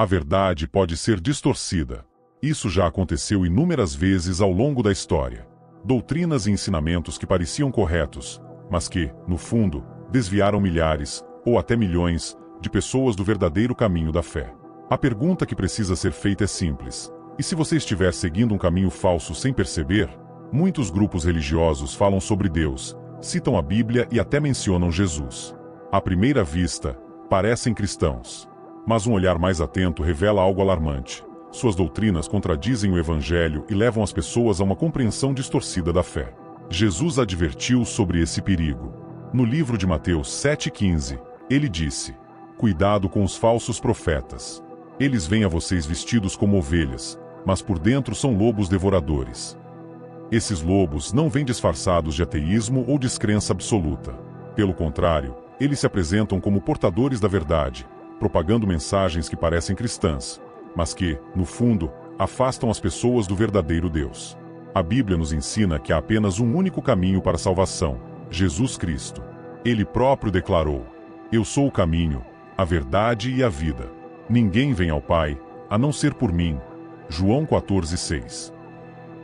A verdade pode ser distorcida. Isso já aconteceu inúmeras vezes ao longo da história. Doutrinas e ensinamentos que pareciam corretos, mas que, no fundo, desviaram milhares, ou até milhões, de pessoas do verdadeiro caminho da fé. A pergunta que precisa ser feita é simples. E se você estiver seguindo um caminho falso sem perceber? Muitos grupos religiosos falam sobre Deus, citam a Bíblia e até mencionam Jesus. À primeira vista, parecem cristãos. Mas um olhar mais atento revela algo alarmante. Suas doutrinas contradizem o Evangelho e levam as pessoas a uma compreensão distorcida da fé. Jesus advertiu sobre esse perigo. No livro de Mateus 7,15, ele disse: "Cuidado com os falsos profetas. Eles vêm a vocês vestidos como ovelhas, mas por dentro são lobos devoradores." Esses lobos não vêm disfarçados de ateísmo ou descrença absoluta. Pelo contrário, eles se apresentam como portadores da verdade, propagando mensagens que parecem cristãs, mas que, no fundo, afastam as pessoas do verdadeiro Deus. A Bíblia nos ensina que há apenas um único caminho para a salvação: Jesus Cristo. Ele próprio declarou: "Eu sou o caminho, a verdade e a vida. Ninguém vem ao Pai, a não ser por mim." João 14,6.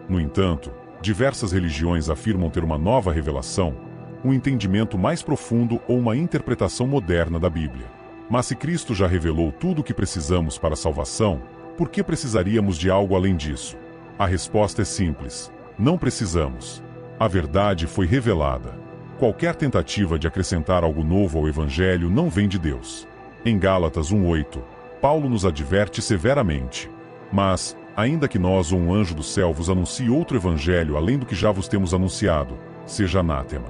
No entanto, diversas religiões afirmam ter uma nova revelação, um entendimento mais profundo ou uma interpretação moderna da Bíblia. Mas se Cristo já revelou tudo o que precisamos para a salvação, por que precisaríamos de algo além disso? A resposta é simples: não precisamos. A verdade foi revelada. Qualquer tentativa de acrescentar algo novo ao Evangelho não vem de Deus. Em Gálatas 1,8, Paulo nos adverte severamente: "Mas, ainda que nós ou um anjo do céu vos anuncie outro Evangelho além do que já vos temos anunciado, seja anátema."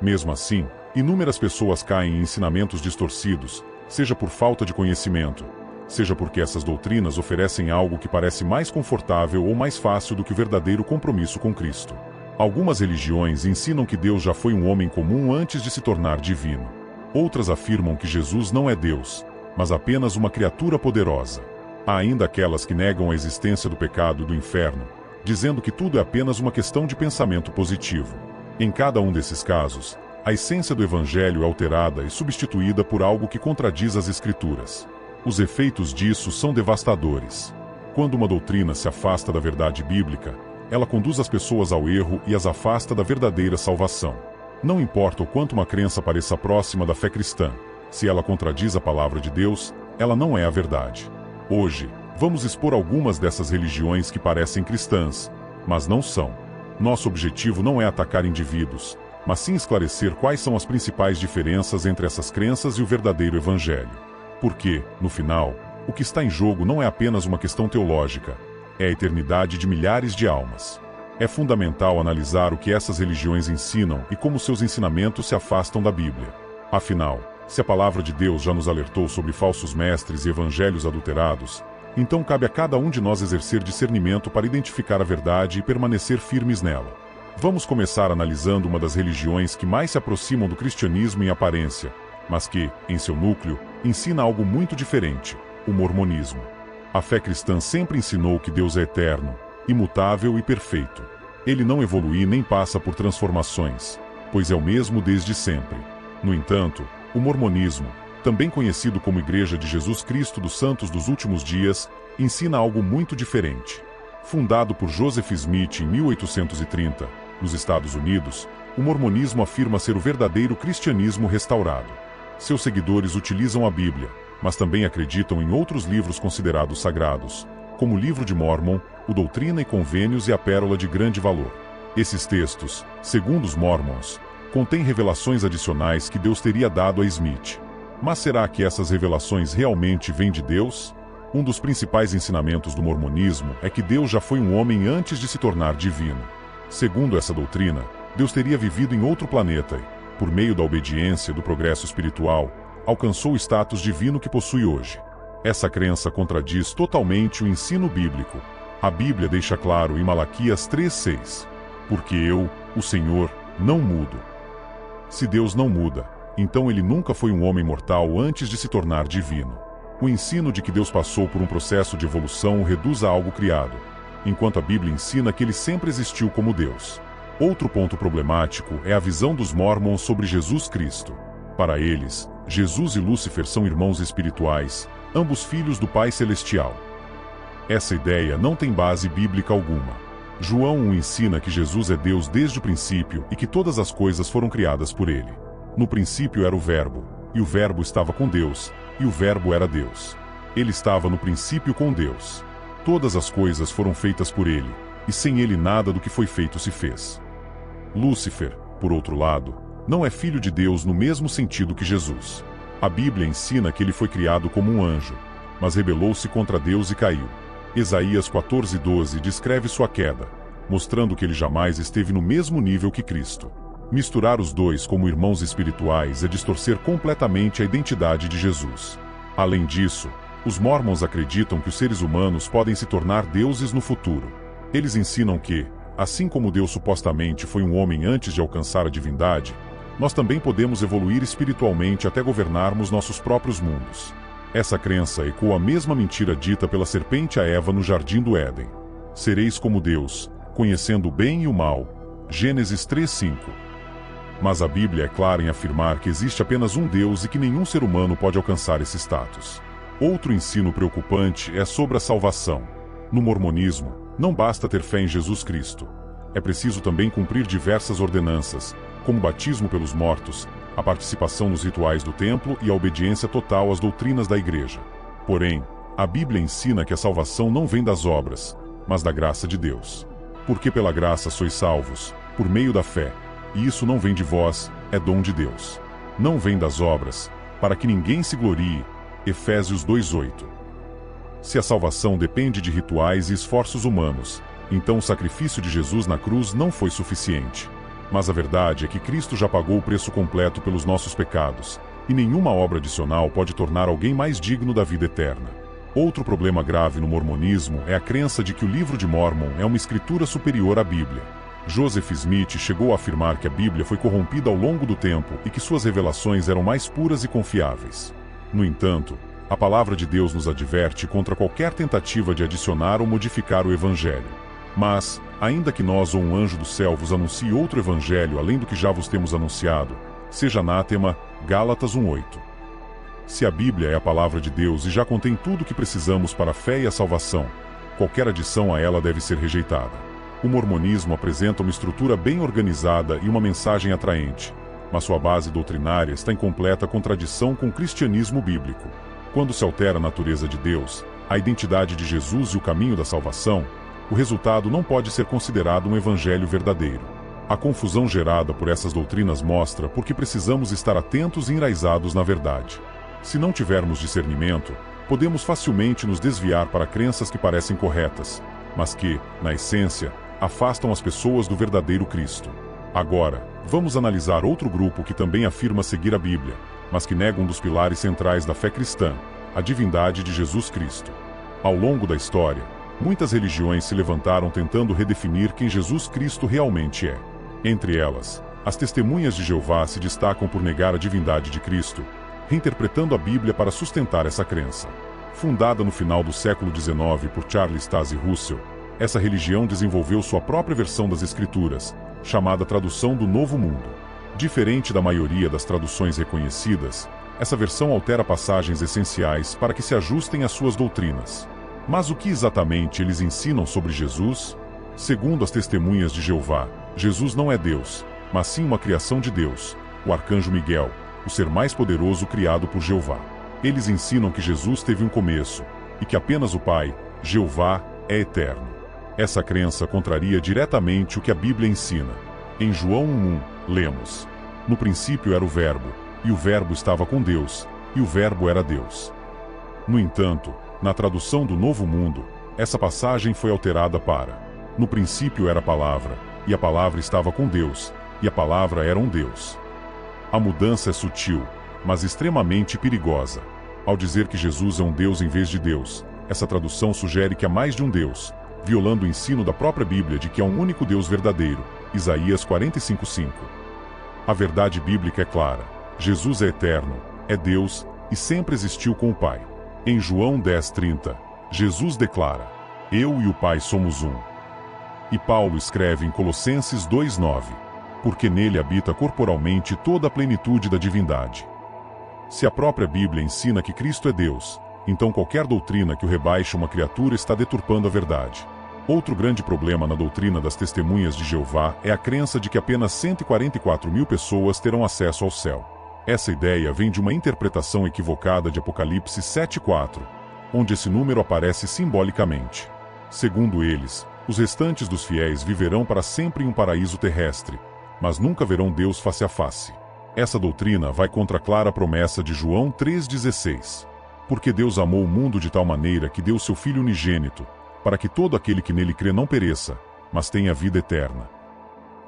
Mesmo assim, inúmeras pessoas caem em ensinamentos distorcidos, seja por falta de conhecimento, seja porque essas doutrinas oferecem algo que parece mais confortável ou mais fácil do que o verdadeiro compromisso com Cristo. Algumas religiões ensinam que Deus já foi um homem comum antes de se tornar divino. Outras afirmam que Jesus não é Deus, mas apenas uma criatura poderosa. Há ainda aquelas que negam a existência do pecado e do inferno, dizendo que tudo é apenas uma questão de pensamento positivo. Em cada um desses casos, a essência do Evangelho é alterada e substituída por algo que contradiz as Escrituras. Os efeitos disso são devastadores. Quando uma doutrina se afasta da verdade bíblica, ela conduz as pessoas ao erro e as afasta da verdadeira salvação. Não importa o quanto uma crença pareça próxima da fé cristã, se ela contradiz a palavra de Deus, ela não é a verdade. Hoje, vamos expor algumas dessas religiões que parecem cristãs, mas não são. Nosso objetivo não é atacar indivíduos, mas sim esclarecer quais são as principais diferenças entre essas crenças e o verdadeiro Evangelho. Porque, no final, o que está em jogo não é apenas uma questão teológica, é a eternidade de milhares de almas. É fundamental analisar o que essas religiões ensinam e como seus ensinamentos se afastam da Bíblia. Afinal, se a palavra de Deus já nos alertou sobre falsos mestres e evangelhos adulterados, então cabe a cada um de nós exercer discernimento para identificar a verdade e permanecer firmes nela. Vamos começar analisando uma das religiões que mais se aproximam do cristianismo em aparência, mas que, em seu núcleo, ensina algo muito diferente: o mormonismo. A fé cristã sempre ensinou que Deus é eterno, imutável e perfeito. Ele não evolui nem passa por transformações, pois é o mesmo desde sempre. No entanto, o mormonismo, também conhecido como Igreja de Jesus Cristo dos Santos dos Últimos Dias, ensina algo muito diferente. Fundado por Joseph Smith em 1830, nos Estados Unidos, o mormonismo afirma ser o verdadeiro cristianismo restaurado. Seus seguidores utilizam a Bíblia, mas também acreditam em outros livros considerados sagrados, como o Livro de Mórmon, o Doutrina e Convênios e a Pérola de Grande Valor. Esses textos, segundo os Mormons, contêm revelações adicionais que Deus teria dado a Smith. Mas será que essas revelações realmente vêm de Deus? Um dos principais ensinamentos do mormonismo é que Deus já foi um homem antes de se tornar divino. Segundo essa doutrina, Deus teria vivido em outro planeta e, por meio da obediência e do progresso espiritual, alcançou o status divino que possui hoje. Essa crença contradiz totalmente o ensino bíblico. A Bíblia deixa claro em Malaquias 3,6: "Porque eu, o Senhor, não mudo." Se Deus não muda, então ele nunca foi um homem mortal antes de se tornar divino. O ensino de que Deus passou por um processo de evolução o reduz a algo criado, enquanto a Bíblia ensina que ele sempre existiu como Deus. Outro ponto problemático é a visão dos Mormons sobre Jesus Cristo. Para eles, Jesus e Lúcifer são irmãos espirituais, ambos filhos do Pai Celestial. Essa ideia não tem base bíblica alguma. João 1 ensina que Jesus é Deus desde o princípio e que todas as coisas foram criadas por ele. No princípio era o Verbo, e o Verbo estava com Deus, e o Verbo era Deus. Ele estava no princípio com Deus. Todas as coisas foram feitas por ele, e sem ele nada do que foi feito se fez. Lúcifer, por outro lado, não é filho de Deus no mesmo sentido que Jesus. A Bíblia ensina que ele foi criado como um anjo, mas rebelou-se contra Deus e caiu. Isaías 14:12 descreve sua queda, mostrando que ele jamais esteve no mesmo nível que Cristo. Misturar os dois como irmãos espirituais é distorcer completamente a identidade de Jesus. Além disso, os Mormons acreditam que os seres humanos podem se tornar deuses no futuro. Eles ensinam que, assim como Deus supostamente foi um homem antes de alcançar a divindade, nós também podemos evoluir espiritualmente até governarmos nossos próprios mundos. Essa crença ecoa a mesma mentira dita pela serpente a Eva no Jardim do Éden. Sereis como Deus, conhecendo o bem e o mal. Gênesis 3:5. Mas a Bíblia é clara em afirmar que existe apenas um Deus e que nenhum ser humano pode alcançar esse status. Outro ensino preocupante é sobre a salvação. No mormonismo, não basta ter fé em Jesus Cristo. É preciso também cumprir diversas ordenanças, como o batismo pelos mortos, a participação nos rituais do templo e a obediência total às doutrinas da igreja. Porém, a Bíblia ensina que a salvação não vem das obras, mas da graça de Deus. Porque pela graça sois salvos, por meio da fé, e isso não vem de vós, é dom de Deus. Não vem das obras, para que ninguém se glorie. Efésios 2:8. Se a salvação depende de rituais e esforços humanos, então o sacrifício de Jesus na cruz não foi suficiente. Mas a verdade é que Cristo já pagou o preço completo pelos nossos pecados, e nenhuma obra adicional pode tornar alguém mais digno da vida eterna. Outro problema grave no mormonismo é a crença de que o livro de Mórmon é uma escritura superior à Bíblia. Joseph Smith chegou a afirmar que a Bíblia foi corrompida ao longo do tempo e que suas revelações eram mais puras e confiáveis. No entanto, a palavra de Deus nos adverte contra qualquer tentativa de adicionar ou modificar o Evangelho. Mas, ainda que nós ou um anjo do céu vos anuncie outro evangelho além do que já vos temos anunciado, seja anátema. Gálatas 1:8. Se a Bíblia é a palavra de Deus e já contém tudo o que precisamos para a fé e a salvação, qualquer adição a ela deve ser rejeitada. O mormonismo apresenta uma estrutura bem organizada e uma mensagem atraente, mas sua base doutrinária está em completa contradição com o cristianismo bíblico. Quando se altera a natureza de Deus, a identidade de Jesus e o caminho da salvação, o resultado não pode ser considerado um evangelho verdadeiro. A confusão gerada por essas doutrinas mostra por que precisamos estar atentos e enraizados na verdade. Se não tivermos discernimento, podemos facilmente nos desviar para crenças que parecem corretas, mas que, na essência, afastam as pessoas do verdadeiro Cristo. Agora, vamos analisar outro grupo que também afirma seguir a Bíblia, mas que nega um dos pilares centrais da fé cristã, a divindade de Jesus Cristo. Ao longo da história, muitas religiões se levantaram tentando redefinir quem Jesus Cristo realmente é. Entre elas, as Testemunhas de Jeová se destacam por negar a divindade de Cristo, reinterpretando a Bíblia para sustentar essa crença. Fundada no final do século XIX por Charles Taze Russell, essa religião desenvolveu sua própria versão das Escrituras, chamada Tradução do Novo Mundo. Diferente da maioria das traduções reconhecidas, essa versão altera passagens essenciais para que se ajustem às suas doutrinas. Mas o que exatamente eles ensinam sobre Jesus? Segundo as Testemunhas de Jeová, Jesus não é Deus, mas sim uma criação de Deus, o arcanjo Miguel, o ser mais poderoso criado por Jeová. Eles ensinam que Jesus teve um começo, e que apenas o Pai, Jeová, é eterno. Essa crença contraria diretamente o que a Bíblia ensina. Em João 1:1, lemos: No princípio era o Verbo, e o Verbo estava com Deus, e o Verbo era Deus. No entanto, na tradução do Novo Mundo, essa passagem foi alterada para: No princípio era a palavra, e a palavra estava com Deus, e a palavra era um Deus. A mudança é sutil, mas extremamente perigosa. Ao dizer que Jesus é um Deus em vez de Deus, essa tradução sugere que há mais de um Deus, violando o ensino da própria Bíblia de que há um único Deus verdadeiro, Isaías 45:5. A verdade bíblica é clara: Jesus é eterno, é Deus, e sempre existiu com o Pai. Em João 10:30, Jesus declara: Eu e o Pai somos um. E Paulo escreve em Colossenses 2:9, porque nele habita corporalmente toda a plenitude da divindade. Se a própria Bíblia ensina que Cristo é Deus, Então qualquer doutrina que o rebaixe a uma criatura está deturpando a verdade. Outro grande problema na doutrina das Testemunhas de Jeová é a crença de que apenas 144.000 pessoas terão acesso ao céu. Essa ideia vem de uma interpretação equivocada de Apocalipse 7:4, onde esse número aparece simbolicamente. Segundo eles, os restantes dos fiéis viverão para sempre em um paraíso terrestre, mas nunca verão Deus face a face. Essa doutrina vai contra a clara promessa de João 3,16. Porque Deus amou o mundo de tal maneira que deu seu Filho unigênito, para que todo aquele que nele crê não pereça, mas tenha vida eterna.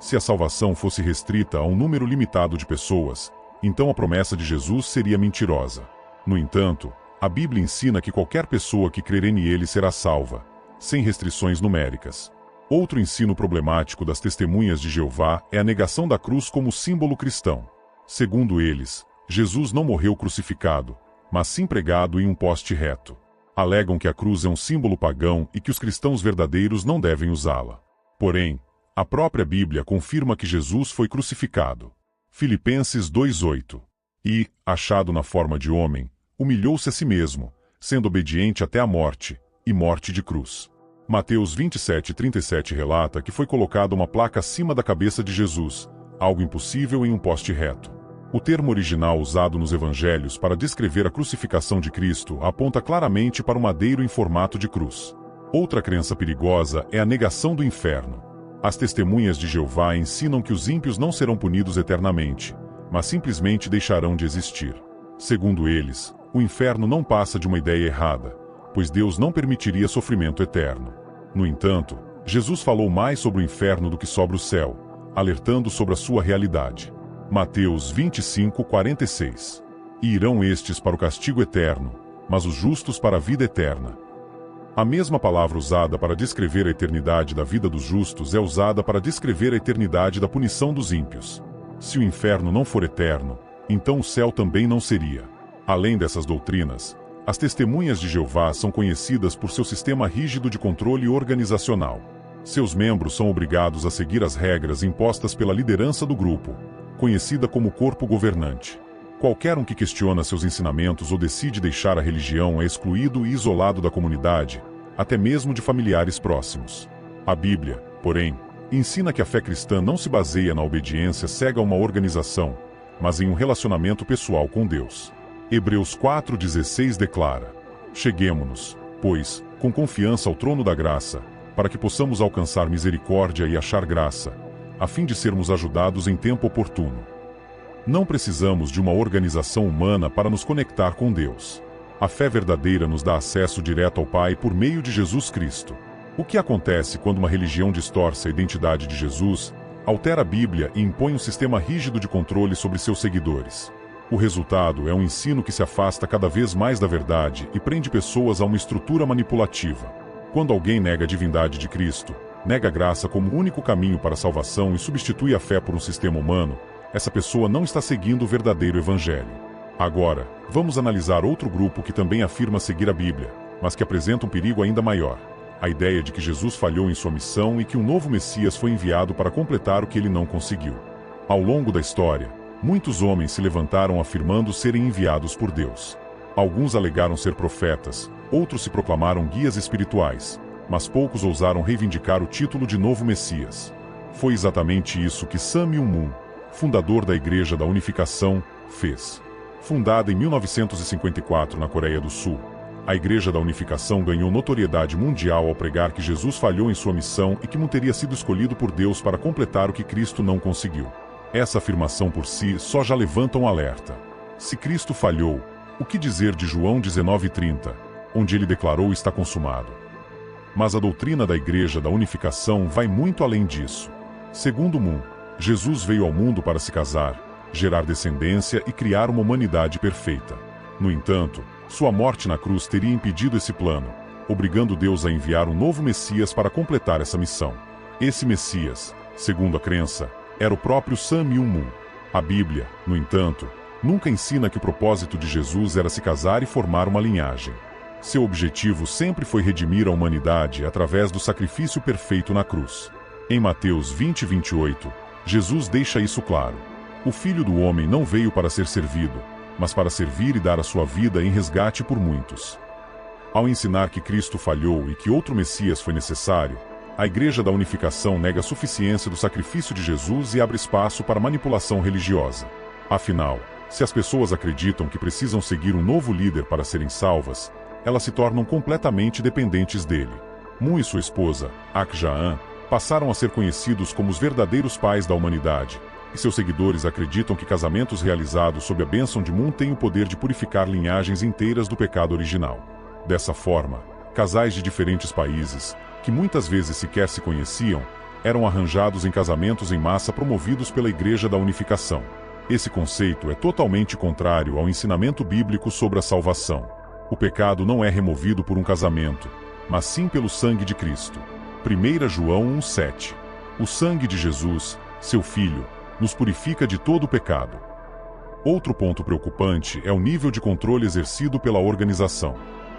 Se a salvação fosse restrita a um número limitado de pessoas, então a promessa de Jesus seria mentirosa. No entanto, a Bíblia ensina que qualquer pessoa que crer nele será salva, sem restrições numéricas. Outro ensino problemático das Testemunhas de Jeová é a negação da cruz como símbolo cristão. Segundo eles, Jesus não morreu crucificado, mas sim pregado em um poste reto. Alegam que a cruz é um símbolo pagão e que os cristãos verdadeiros não devem usá-la. Porém, a própria Bíblia confirma que Jesus foi crucificado. Filipenses 2:8. E, achado na forma de homem, humilhou-se a si mesmo, sendo obediente até a morte, e morte de cruz. Mateus 27:37 relata que foi colocada uma placa acima da cabeça de Jesus, algo impossível em um poste reto. O termo original usado nos evangelhos para descrever a crucificação de Cristo aponta claramente para um madeiro em formato de cruz. Outra crença perigosa é a negação do inferno. As Testemunhas de Jeová ensinam que os ímpios não serão punidos eternamente, mas simplesmente deixarão de existir. Segundo eles, o inferno não passa de uma ideia errada, pois Deus não permitiria sofrimento eterno. No entanto, Jesus falou mais sobre o inferno do que sobre o céu, alertando sobre a sua realidade. Mateus 25:46. E irão estes para o castigo eterno, mas os justos para a vida eterna. A mesma palavra usada para descrever a eternidade da vida dos justos é usada para descrever a eternidade da punição dos ímpios. Se o inferno não for eterno, então o céu também não seria. Além dessas doutrinas, as Testemunhas de Jeová são conhecidas por seu sistema rígido de controle organizacional. Seus membros são obrigados a seguir as regras impostas pela liderança do grupo, conhecida como corpo governante. Qualquer um que questiona seus ensinamentos ou decide deixar a religião é excluído e isolado da comunidade, até mesmo de familiares próximos. A Bíblia, porém, ensina que a fé cristã não se baseia na obediência cega a uma organização, mas em um relacionamento pessoal com Deus. Hebreus 4:16 declara: Cheguemo-nos, pois, com confiança ao trono da graça, para que possamos alcançar misericórdia e achar graça, a fim de sermos ajudados em tempo oportuno. Não precisamos de uma organização humana para nos conectar com Deus. A fé verdadeira nos dá acesso direto ao Pai por meio de Jesus Cristo. O que acontece quando uma religião distorce a identidade de Jesus, altera a Bíblia e impõe um sistema rígido de controle sobre seus seguidores? O resultado é um ensino que se afasta cada vez mais da verdade e prende pessoas a uma estrutura manipulativa. Quando alguém nega a divindade de Cristo, nega a graça como o único caminho para a salvação e substitui a fé por um sistema humano, essa pessoa não está seguindo o verdadeiro evangelho. Agora, vamos analisar outro grupo que também afirma seguir a Bíblia, mas que apresenta um perigo ainda maior: a ideia de que Jesus falhou em sua missão e que um novo Messias foi enviado para completar o que ele não conseguiu. Ao longo da história, muitos homens se levantaram afirmando serem enviados por Deus. Alguns alegaram ser profetas, outros se proclamaram guias espirituais, mas poucos ousaram reivindicar o título de novo Messias. Foi exatamente isso que Sun Myung Moon, fundador da Igreja da Unificação, fez. Fundada em 1954 na Coreia do Sul, a Igreja da Unificação ganhou notoriedade mundial ao pregar que Jesus falhou em sua missão e que não teria sido escolhido por Deus para completar o que Cristo não conseguiu. Essa afirmação por si só já levanta um alerta. Se Cristo falhou, o que dizer de João 19:30, onde ele declarou está consumado? Mas a doutrina da Igreja da Unificação vai muito além disso. Segundo Moon, Jesus veio ao mundo para se casar, gerar descendência e criar uma humanidade perfeita. No entanto, sua morte na cruz teria impedido esse plano, obrigando Deus a enviar um novo Messias para completar essa missão. Esse Messias, segundo a crença, era o próprio Sun Myung Moon. A Bíblia, no entanto, nunca ensina que o propósito de Jesus era se casar e formar uma linhagem. Seu objetivo sempre foi redimir a humanidade através do sacrifício perfeito na cruz. Em Mateus 20:28, Jesus deixa isso claro. O Filho do Homem não veio para ser servido, mas para servir e dar a sua vida em resgate por muitos. Ao ensinar que Cristo falhou e que outro Messias foi necessário, a Igreja da Unificação nega a suficiência do sacrifício de Jesus e abre espaço para manipulação religiosa. Afinal, se as pessoas acreditam que precisam seguir um novo líder para serem salvas, elas se tornam completamente dependentes dele. Mun e sua esposa, Ak-Jaan, passaram a ser conhecidos como os verdadeiros pais da humanidade, e seus seguidores acreditam que casamentos realizados sob a bênção de Mun têm o poder de purificar linhagens inteiras do pecado original. Dessa forma, casais de diferentes países, que muitas vezes sequer se conheciam, eram arranjados em casamentos em massa promovidos pela Igreja da Unificação. Esse conceito é totalmente contrário ao ensinamento bíblico sobre a salvação. O pecado não é removido por um casamento, mas sim pelo sangue de Cristo. 1 João 1,7. O sangue de Jesus, seu Filho, nos purifica de todo o pecado. Outro ponto preocupante é o nível de controle exercido pela organização.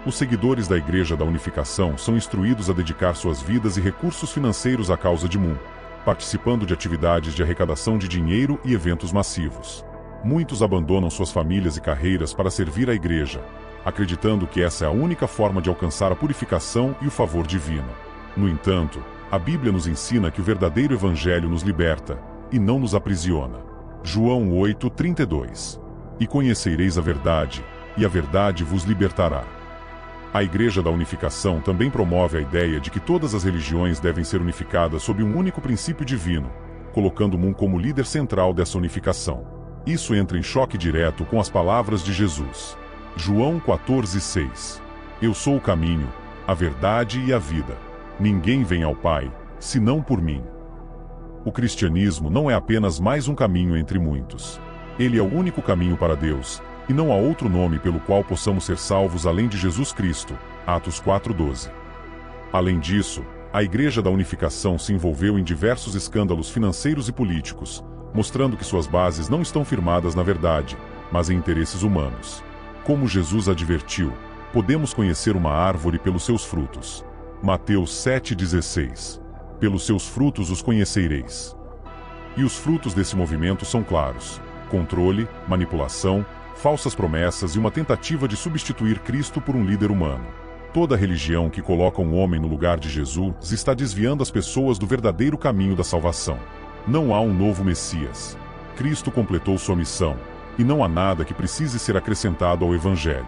Os seguidores da Igreja da Unificação são instruídos a dedicar suas vidas e recursos financeiros à causa de Mun, participando de atividades de arrecadação de dinheiro e eventos massivos. Muitos abandonam suas famílias e carreiras para servir a Igreja, acreditando que essa é a única forma de alcançar a purificação e o favor divino. No entanto, a Bíblia nos ensina que o verdadeiro Evangelho nos liberta, e não nos aprisiona. João 8:32. E conhecereis a verdade, e a verdade vos libertará. A Igreja da Unificação também promove a ideia de que todas as religiões devem ser unificadas sob um único princípio divino, colocando Mun como líder central dessa unificação. Isso entra em choque direto com as palavras de Jesus. João 14:6. Eu sou o caminho, a verdade e a vida. Ninguém vem ao Pai, senão por mim. O cristianismo não é apenas mais um caminho entre muitos. Ele é o único caminho para Deus, e não há outro nome pelo qual possamos ser salvos além de Jesus Cristo. Atos 4:12. Além disso, a Igreja da Unificação se envolveu em diversos escândalos financeiros e políticos, mostrando que suas bases não estão firmadas na verdade, mas em interesses humanos. Como Jesus advertiu, podemos conhecer uma árvore pelos seus frutos. Mateus 7:16. Pelos seus frutos os conhecereis. E os frutos desse movimento são claros: controle, manipulação, falsas promessas e uma tentativa de substituir Cristo por um líder humano. Toda religião que coloca um homem no lugar de Jesus está desviando as pessoas do verdadeiro caminho da salvação. Não há um novo Messias. Cristo completou sua missão, e não há nada que precise ser acrescentado ao Evangelho.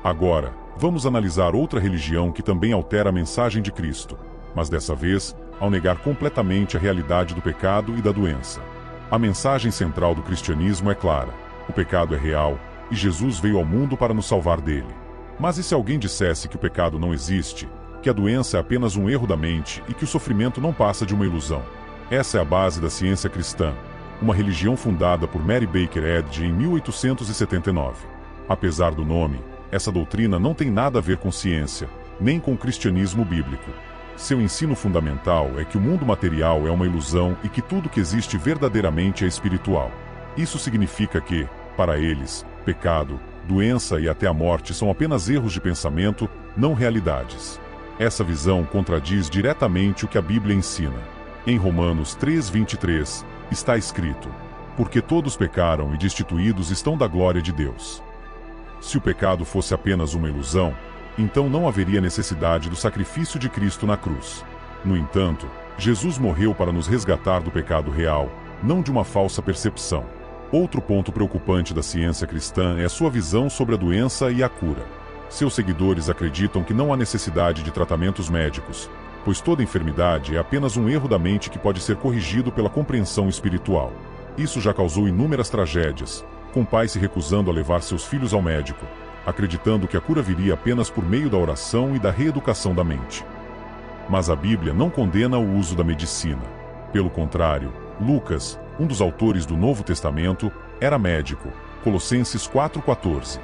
Agora, vamos analisar outra religião que também altera a mensagem de Cristo, mas dessa vez, ao negar completamente a realidade do pecado e da doença. A mensagem central do cristianismo é clara: o pecado é real, e Jesus veio ao mundo para nos salvar dele. Mas e se alguém dissesse que o pecado não existe, que a doença é apenas um erro da mente e que o sofrimento não passa de uma ilusão? Essa é a base da ciência cristã, uma religião fundada por Mary Baker Eddy em 1879. Apesar do nome, essa doutrina não tem nada a ver com ciência, nem com o cristianismo bíblico. Seu ensino fundamental é que o mundo material é uma ilusão e que tudo que existe verdadeiramente é espiritual. Isso significa que, para eles, pecado, doença e até a morte são apenas erros de pensamento, não realidades. Essa visão contradiz diretamente o que a Bíblia ensina. Em Romanos 3:23, está escrito: porque todos pecaram e destituídos estão da glória de Deus. Se o pecado fosse apenas uma ilusão, então não haveria necessidade do sacrifício de Cristo na cruz. No entanto, Jesus morreu para nos resgatar do pecado real, não de uma falsa percepção. Outro ponto preocupante da ciência cristã é a sua visão sobre a doença e a cura. Seus seguidores acreditam que não há necessidade de tratamentos médicos, pois toda enfermidade é apenas um erro da mente que pode ser corrigido pela compreensão espiritual. Isso já causou inúmeras tragédias, com pais se recusando a levar seus filhos ao médico, acreditando que a cura viria apenas por meio da oração e da reeducação da mente. Mas a Bíblia não condena o uso da medicina. Pelo contrário, Lucas, um dos autores do Novo Testamento, era médico, Colossenses 4:14.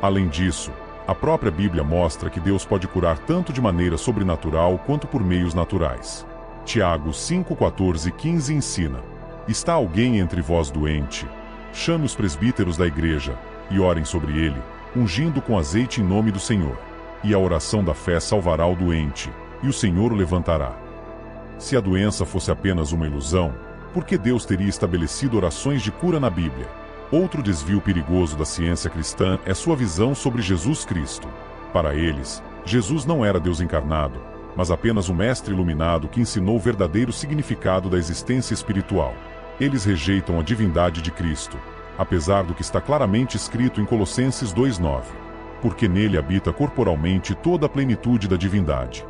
Além disso, a própria Bíblia mostra que Deus pode curar tanto de maneira sobrenatural quanto por meios naturais. Tiago 5:14 e 15 ensina: está alguém entre vós doente? Chame os presbíteros da igreja, e orem sobre ele, ungindo com azeite em nome do Senhor. E a oração da fé salvará o doente, e o Senhor o levantará. Se a doença fosse apenas uma ilusão, por que Deus teria estabelecido orações de cura na Bíblia? Outro desvio perigoso da ciência cristã é sua visão sobre Jesus Cristo. Para eles, Jesus não era Deus encarnado, mas apenas um mestre iluminado que ensinou o verdadeiro significado da existência espiritual. Eles rejeitam a divindade de Cristo, apesar do que está claramente escrito em Colossenses 2:9, porque nele habita corporalmente toda a plenitude da divindade.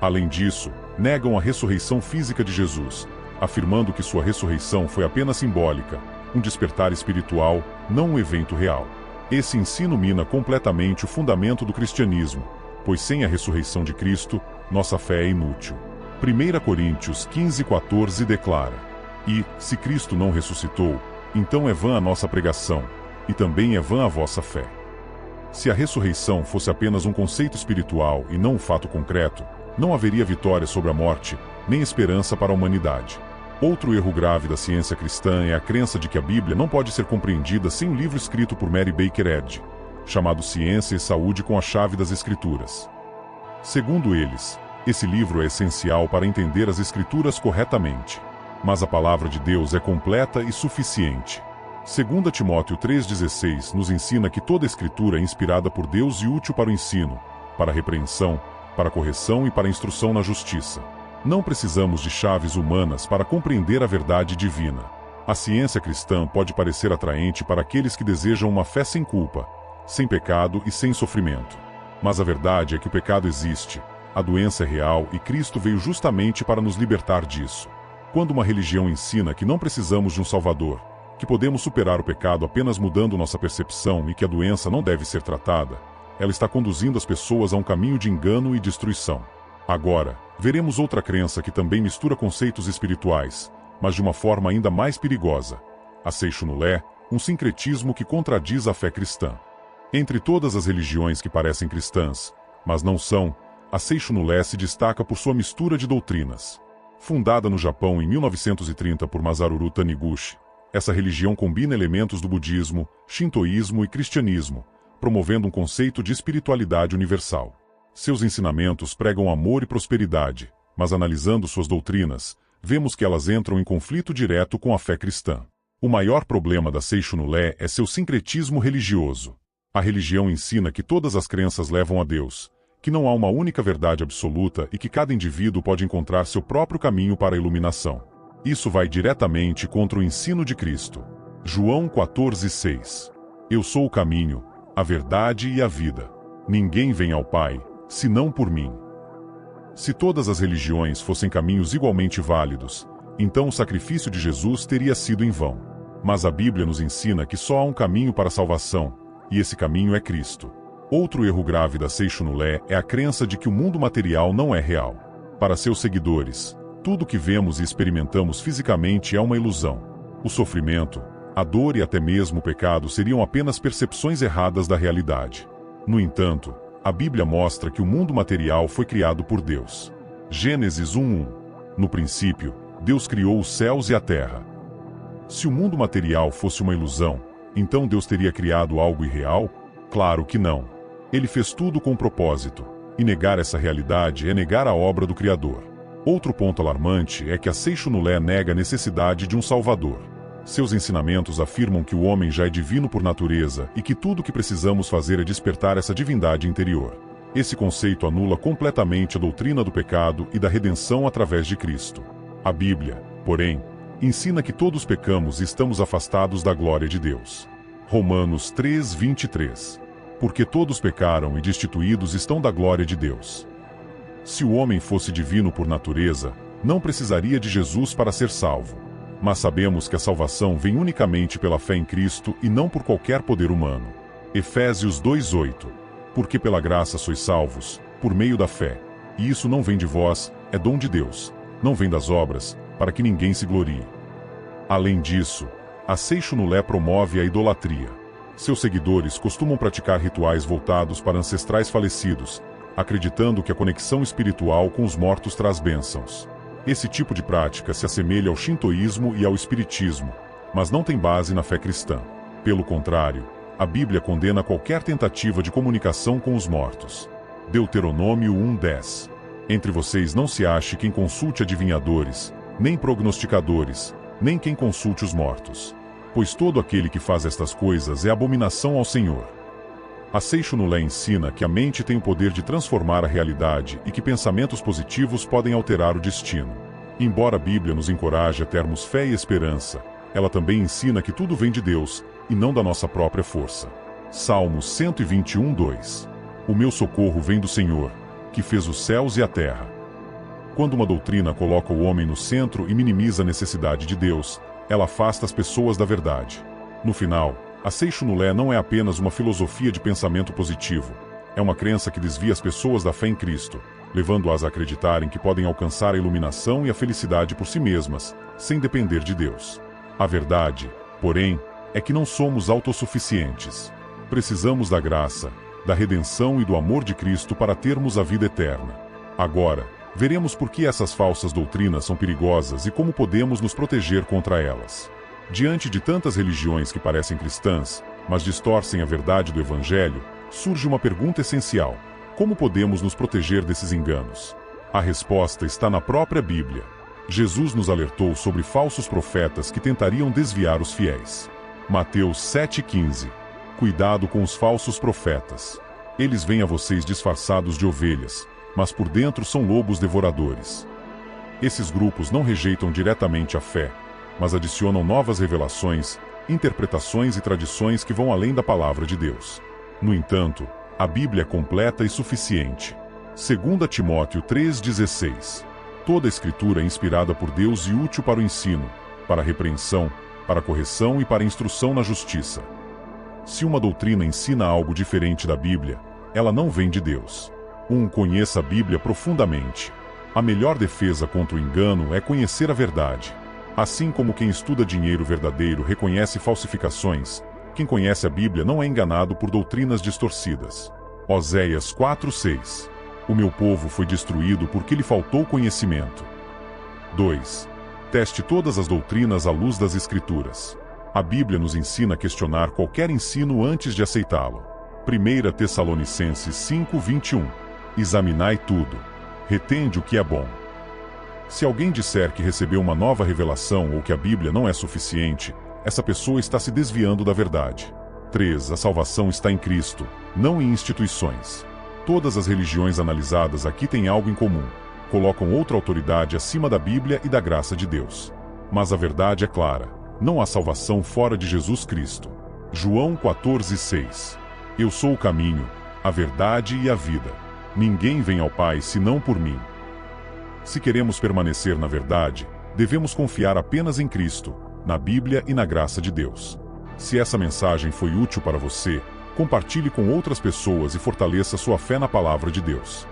Além disso, negam a ressurreição física de Jesus, afirmando que sua ressurreição foi apenas simbólica, um despertar espiritual, não um evento real. Esse ensino mina completamente o fundamento do cristianismo, pois sem a ressurreição de Cristo, nossa fé é inútil. 1 Coríntios 15:14 declara: E, se Cristo não ressuscitou, então é vã a nossa pregação, e também é vã a vossa fé. Se a ressurreição fosse apenas um conceito espiritual e não um fato concreto, não haveria vitória sobre a morte, nem esperança para a humanidade. Outro erro grave da ciência cristã é a crença de que a Bíblia não pode ser compreendida sem um livro escrito por Mary Baker Eddy, chamado Ciência e Saúde com a Chave das Escrituras. Segundo eles, esse livro é essencial para entender as Escrituras corretamente. Mas a palavra de Deus é completa e suficiente. 2 Timóteo 3,16 nos ensina que toda a Escritura é inspirada por Deus e útil para o ensino, para a repreensão, para a correção e para a instrução na justiça. Não precisamos de chaves humanas para compreender a verdade divina. A ciência cristã pode parecer atraente para aqueles que desejam uma fé sem culpa, sem pecado e sem sofrimento. Mas a verdade é que o pecado existe, a doença é real e Cristo veio justamente para nos libertar disso. Quando uma religião ensina que não precisamos de um Salvador, que podemos superar o pecado apenas mudando nossa percepção e que a doença não deve ser tratada, ela está conduzindo as pessoas a um caminho de engano e destruição. Agora, veremos outra crença que também mistura conceitos espirituais, mas de uma forma ainda mais perigosa: a Seixonulé, um sincretismo que contradiz a fé cristã. Entre todas as religiões que parecem cristãs, mas não são, a Seixonulé se destaca por sua mistura de doutrinas. Fundada no Japão em 1930 por Masaru Taniguchi, essa religião combina elementos do budismo, shintoísmo e cristianismo, promovendo um conceito de espiritualidade universal. Seus ensinamentos pregam amor e prosperidade, mas analisando suas doutrinas, vemos que elas entram em conflito direto com a fé cristã. O maior problema da Seixonulé é seu sincretismo religioso. A religião ensina que todas as crenças levam a Deus, que não há uma única verdade absoluta e que cada indivíduo pode encontrar seu próprio caminho para a iluminação. Isso vai diretamente contra o ensino de Cristo. João 14:6. Eu sou o caminho, a verdade e a vida. Ninguém vem ao Pai, senão por mim. Se todas as religiões fossem caminhos igualmente válidos, então o sacrifício de Jesus teria sido em vão. Mas a Bíblia nos ensina que só há um caminho para a salvação, e esse caminho é Cristo. Outro erro grave da Seixonulé é a crença de que o mundo material não é real. Para seus seguidores, tudo que vemos e experimentamos fisicamente é uma ilusão. O sofrimento, a dor e até mesmo o pecado seriam apenas percepções erradas da realidade. No entanto, a Bíblia mostra que o mundo material foi criado por Deus. Gênesis 1:1. No princípio, Deus criou os céus e a terra. Se o mundo material fosse uma ilusão, então Deus teria criado algo irreal? Claro que não. Ele fez tudo com propósito, e negar essa realidade é negar a obra do Criador. Outro ponto alarmante é que a Seixonulé nega a necessidade de um Salvador. Seus ensinamentos afirmam que o homem já é divino por natureza e que tudo o que precisamos fazer é despertar essa divindade interior. Esse conceito anula completamente a doutrina do pecado e da redenção através de Cristo. A Bíblia, porém, ensina que todos pecamos e estamos afastados da glória de Deus. Romanos 3:23. Porque todos pecaram e destituídos estão da glória de Deus. Se o homem fosse divino por natureza, não precisaria de Jesus para ser salvo. Mas sabemos que a salvação vem unicamente pela fé em Cristo e não por qualquer poder humano. Efésios 2:8. Porque pela graça sois salvos, por meio da fé. E isso não vem de vós, é dom de Deus. Não vem das obras, para que ninguém se glorie. Além disso, a Seixonulé promove a idolatria. Seus seguidores costumam praticar rituais voltados para ancestrais falecidos, acreditando que a conexão espiritual com os mortos traz bênçãos. Esse tipo de prática se assemelha ao shintoísmo e ao espiritismo, mas não tem base na fé cristã. Pelo contrário, a Bíblia condena qualquer tentativa de comunicação com os mortos. Deuteronômio 1:10. Entre vocês não se ache quem consulte adivinhadores, nem prognosticadores, nem quem consulte os mortos. Pois todo aquele que faz estas coisas é abominação ao Senhor. A Seixonulé ensina que a mente tem o poder de transformar a realidade e que pensamentos positivos podem alterar o destino. Embora a Bíblia nos encoraje a termos fé e esperança, ela também ensina que tudo vem de Deus e não da nossa própria força. Salmos 121:2. O meu socorro vem do Senhor, que fez os céus e a terra. Quando uma doutrina coloca o homem no centro e minimiza a necessidade de Deus, ela afasta as pessoas da verdade. No final, a Seixonulé não é apenas uma filosofia de pensamento positivo. É uma crença que desvia as pessoas da fé em Cristo, levando-as a acreditarem que podem alcançar a iluminação e a felicidade por si mesmas, sem depender de Deus. A verdade, porém, é que não somos autossuficientes. Precisamos da graça, da redenção e do amor de Cristo para termos a vida eterna. Agora, veremos por que essas falsas doutrinas são perigosas e como podemos nos proteger contra elas. Diante de tantas religiões que parecem cristãs, mas distorcem a verdade do Evangelho, surge uma pergunta essencial: como podemos nos proteger desses enganos? A resposta está na própria Bíblia. Jesus nos alertou sobre falsos profetas que tentariam desviar os fiéis. Mateus 7,15. Cuidado com os falsos profetas. Eles vêm a vocês disfarçados de ovelhas, mas por dentro são lobos devoradores. Esses grupos não rejeitam diretamente a fé, mas adicionam novas revelações, interpretações e tradições que vão além da palavra de Deus. No entanto, a Bíblia é completa e suficiente. 2 Timóteo 3,16. Toda a Escritura é inspirada por Deus e útil para o ensino, para a repreensão, para a correção e para a instrução na justiça. Se uma doutrina ensina algo diferente da Bíblia, ela não vem de Deus. Conheça a Bíblia profundamente. A melhor defesa contra o engano é conhecer a verdade. Assim como quem estuda dinheiro verdadeiro reconhece falsificações, quem conhece a Bíblia não é enganado por doutrinas distorcidas. Oséias 4:6. O meu povo foi destruído porque lhe faltou conhecimento. 2. Teste todas as doutrinas à luz das Escrituras. A Bíblia nos ensina a questionar qualquer ensino antes de aceitá-lo. 1 Tessalonicenses 5:21. Examinai tudo. Retende o que é bom. Se alguém disser que recebeu uma nova revelação ou que a Bíblia não é suficiente, essa pessoa está se desviando da verdade. 3. A salvação está em Cristo, não em instituições. Todas as religiões analisadas aqui têm algo em comum. Colocam outra autoridade acima da Bíblia e da graça de Deus. Mas a verdade é clara: não há salvação fora de Jesus Cristo. João 14:6. Eu sou o caminho, a verdade e a vida. Ninguém vem ao Pai senão por mim. Se queremos permanecer na verdade, devemos confiar apenas em Cristo, na Bíblia e na graça de Deus. Se essa mensagem foi útil para você, compartilhe com outras pessoas e fortaleça sua fé na palavra de Deus.